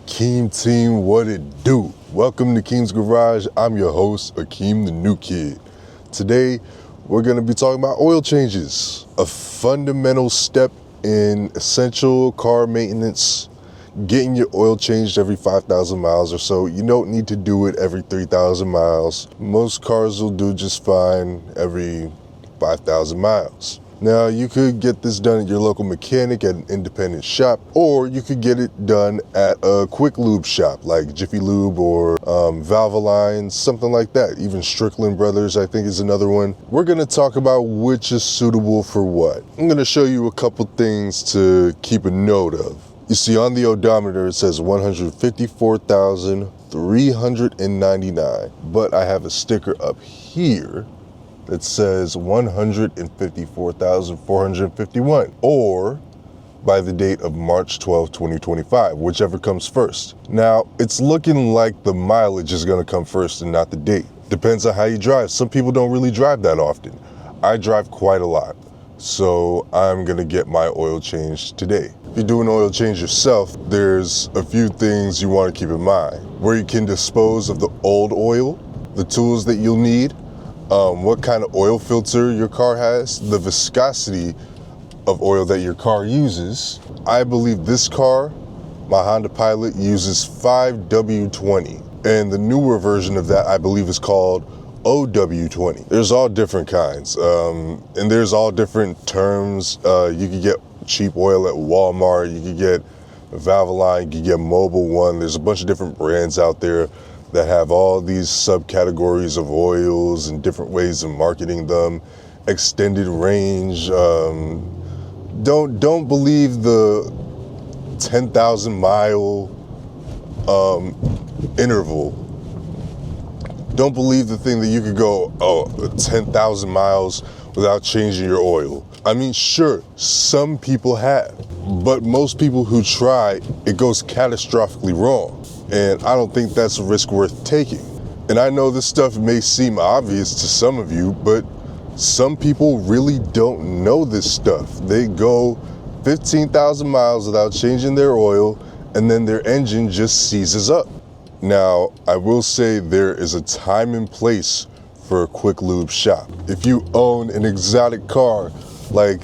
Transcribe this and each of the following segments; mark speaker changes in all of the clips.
Speaker 1: Keem team, what it do? Welcome to Keem's Garage. I'm your host, Keem the New Kid. Today, we're going to be talking about oil changes, a fundamental step in essential car maintenance. Getting your oil changed every 5,000 miles or so. You don't need to do it every 3,000 miles. Most cars will do just fine every 5,000 miles. Now, you could get this done at your local mechanic at an independent shop, or you could get it done at a quick lube shop like Jiffy Lube or Valvoline, something like that. Even Strickland Brothers, I think, is another one. We're going to talk about which is suitable for what. I'm going to show you a couple things to keep a note of. You see, on the odometer, it says 154,399, but I have a sticker up here that says 154,451, or by the date of March 12, 2025, whichever comes first. Now, it's looking like the mileage is going to come first and not the date. Depends on how you drive. Some people don't really drive that often. I drive quite a lot, so I'm going to get my oil changed today. If you do an oil change yourself, there's a few things you want to keep in mind. Where you can dispose of the old oil, the tools that you'll need, what kind of oil filter your car has, the viscosity of oil that your car uses. I believe this car, my Honda Pilot, uses 5W20, and the newer version of that I believe is called OW20. There's all different kinds, and there's all different terms. You could get cheap oil at Walmart, you could get Valvoline, you could get Mobil One. There's a bunch of different brands out there that have all these subcategories of oils and different ways of marketing them, extended range. Don't believe the 10,000 mile interval. Don't believe the thing that you could go 10,000 miles without changing your oil. I mean, sure, some people have, but most people who try, it goes catastrophically wrong. And I don't think that's a risk worth taking. And I know this stuff may seem obvious to some of you, but some people really don't know this stuff. They go 15,000 miles without changing their oil, and then their engine just seizes up. Now, I will say there is a time and place for a quick lube shop. If you own an exotic car, like,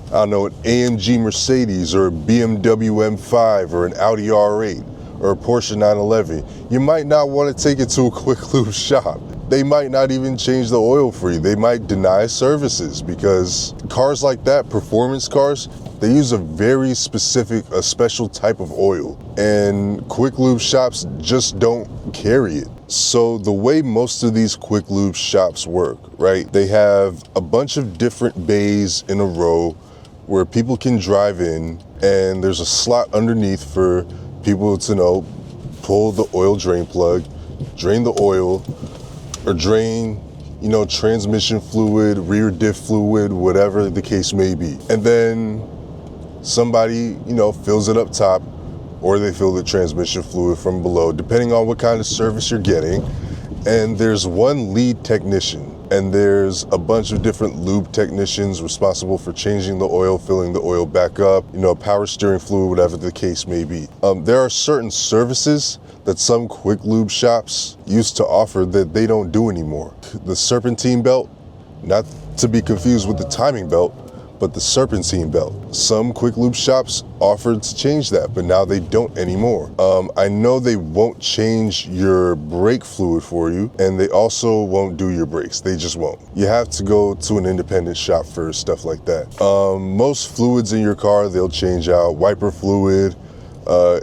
Speaker 1: I don't know, an AMG Mercedes or a BMW M5 or an Audi R8, or a Porsche 911, you might not want to take it to a quick lube shop. They might not even change the oil for you. They might deny services because cars like that, performance cars, they use a very specific, a special type of oil, and quick lube shops just don't carry it. So the way most of these quick lube shops work, right? They have a bunch of different bays in a row where people can drive in, and there's a slot underneath for people to pull the oil drain plug, drain the oil, or drain, transmission fluid, rear diff fluid, whatever the case may be. And then somebody, fills it up top, or they fill the transmission fluid from below, depending on what kind of service you're getting. And there's one lead technician, and there's a bunch of different lube technicians responsible for changing the oil, filling the oil back up, power steering fluid, whatever the case may be. There are certain services that some quick lube shops used to offer that they don't do anymore. The serpentine belt, not to be confused with the timing belt, but the serpentine belt. Some quick lube shops offered to change that, but now they don't anymore. I know they won't change your brake fluid for you, and they also won't do your brakes. They just won't. You have to go to an independent shop for stuff like that. Most fluids in your car, they'll change out wiper fluid,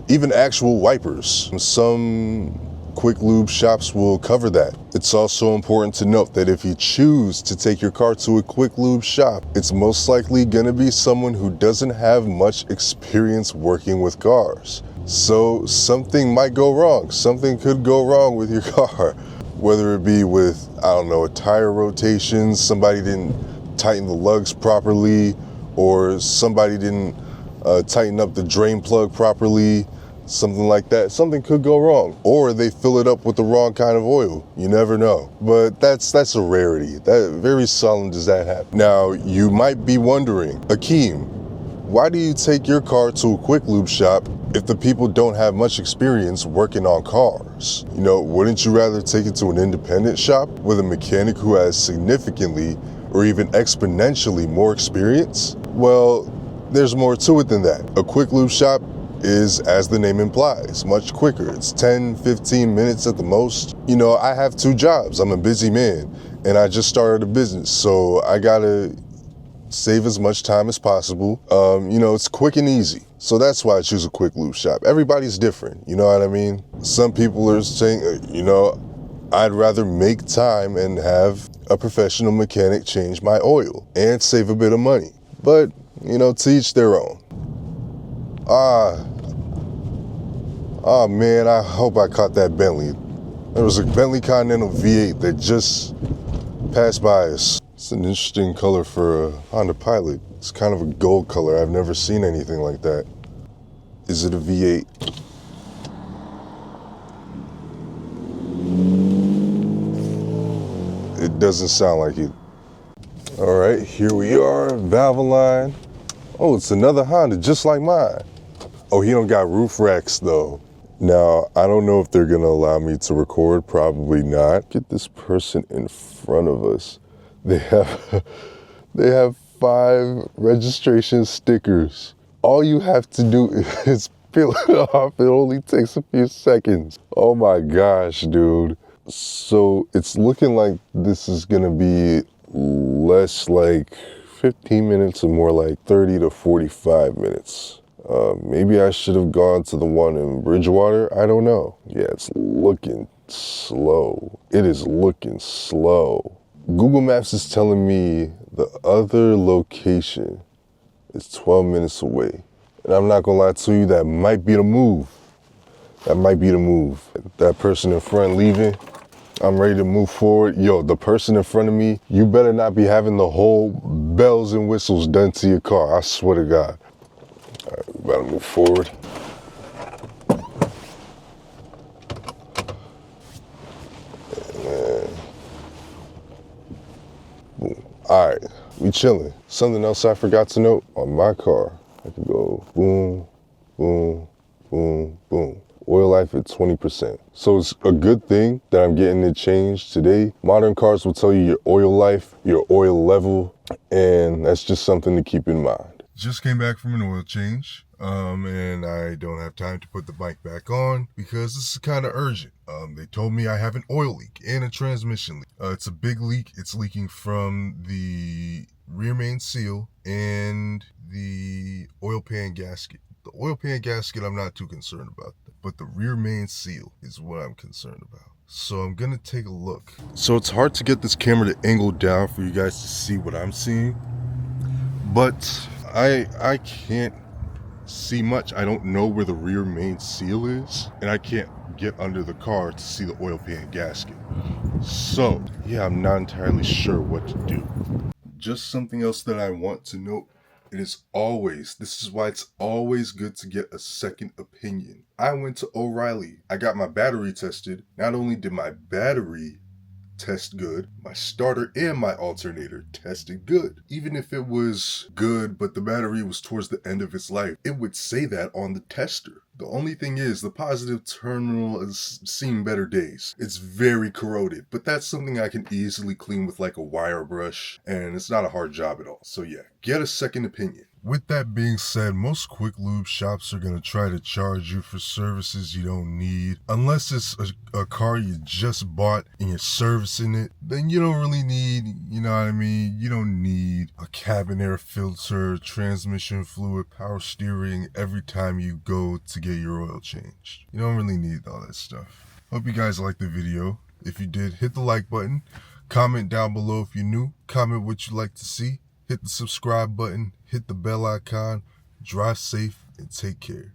Speaker 1: even actual wipers. Some quick lube shops will cover that. It's also important to note that if you choose to take your car to a quick lube shop, it's most likely gonna be someone who doesn't have much experience working with cars. So something might go wrong. Something could go wrong with your car, whether it be with, a tire rotation, somebody didn't tighten the lugs properly, or somebody didn't tighten up the drain plug properly, something like that. Something could go wrong, or they fill it up with the wrong kind of oil. You never know, but that's a rarity. That very seldom does that happen. Now, you might be wondering, Keem, Why do you take your car to a quick lube shop if the people don't have much experience working on cars? You know, wouldn't you rather take it to an independent shop with a mechanic who has significantly or even exponentially more experience? Well, there's more to it than that. A quick lube shop is, as the name implies, much quicker. It's 10, 15 minutes at the most. You know, I have 2 jobs. I'm a busy man and I just started a business, so I gotta save as much time as possible. You know, it's quick and easy. So that's why I choose a quick lube shop. Everybody's different, you know what I mean? Some people are saying, you know, I'd rather make time and have a professional mechanic change my oil and save a bit of money. But, you know, to each their own. Oh man, I hope I caught that Bentley. There was a Bentley Continental V8 that just passed by us. It's an interesting color for a Honda Pilot. It's kind of a gold color. I've never seen anything like that. Is it a V8? It doesn't sound like it. All right, here we are, Valvoline. Oh, it's another Honda, just like mine. Oh, he don't got roof racks though. Now, I don't know if they're gonna allow me to record, probably not. Get this person in front of us. They have 5 registration stickers. All you have to do is peel it off. It only takes a few seconds. Oh my gosh, dude. So it's looking like this is gonna be less like 15 minutes and more like 30 to 45 minutes. Maybe I should have gone to the one in Bridgewater. I don't know. Yeah, it's looking slow. It is looking slow. Google Maps is telling me the other location is 12 minutes away. And I'm not gonna lie to you, that might be the move. That might be the move. That person in front leaving, I'm ready to move forward. Yo, the person in front of me, you better not be having the whole bells and whistles done to your car. I swear to God. All right, we gotta move forward. Boom. All right, we chilling. Something else I forgot to note on my car. I can go boom, boom, boom, boom. Oil life at 20%. So it's a good thing that I'm getting it changed today. Modern cars will tell you your oil life, your oil level, and that's just something to keep in mind. Just came back from an oil change, and I don't have time to put the bike back on because this is kind of urgent. They told me I have an oil leak and a transmission leak. It's a big leak. It's leaking from the rear main seal and the oil pan gasket. The oil pan gasket I'm not too concerned about, but the rear main seal is what I'm concerned about. So I'm gonna take a look. So it's hard to get this camera to angle down for you guys to see what I'm seeing, but I can't see much. I don't know where the rear main seal is, and I can't get under the car to see the oil pan gasket. So yeah, I'm not entirely sure what to do. Just something else that I want to note. This is why it's always good to get a second opinion. I went to O'Reilly. I got my battery tested. Not only did my battery test good, my starter and my alternator tested good. Even if it was good, but the battery was towards the end of its life, it would say that on the tester. The only thing is, the positive terminal has seen better days. It's very corroded, but that's something I can easily clean with like a wire brush, and it's not a hard job at all. So yeah, get a second opinion. With that being said, most quick lube shops are going to try to charge you for services you don't need. Unless it's a car you just bought and you're servicing it, then you don't really need, you know what I mean? You don't need a cabin air filter, transmission fluid, power steering every time you go to get your oil changed. You don't really need all that stuff. Hope you guys liked the video. If you did, hit the like button. Comment down below if you're new. Comment what you'd like to see. Hit the subscribe button, hit the bell icon, drive safe, and take care.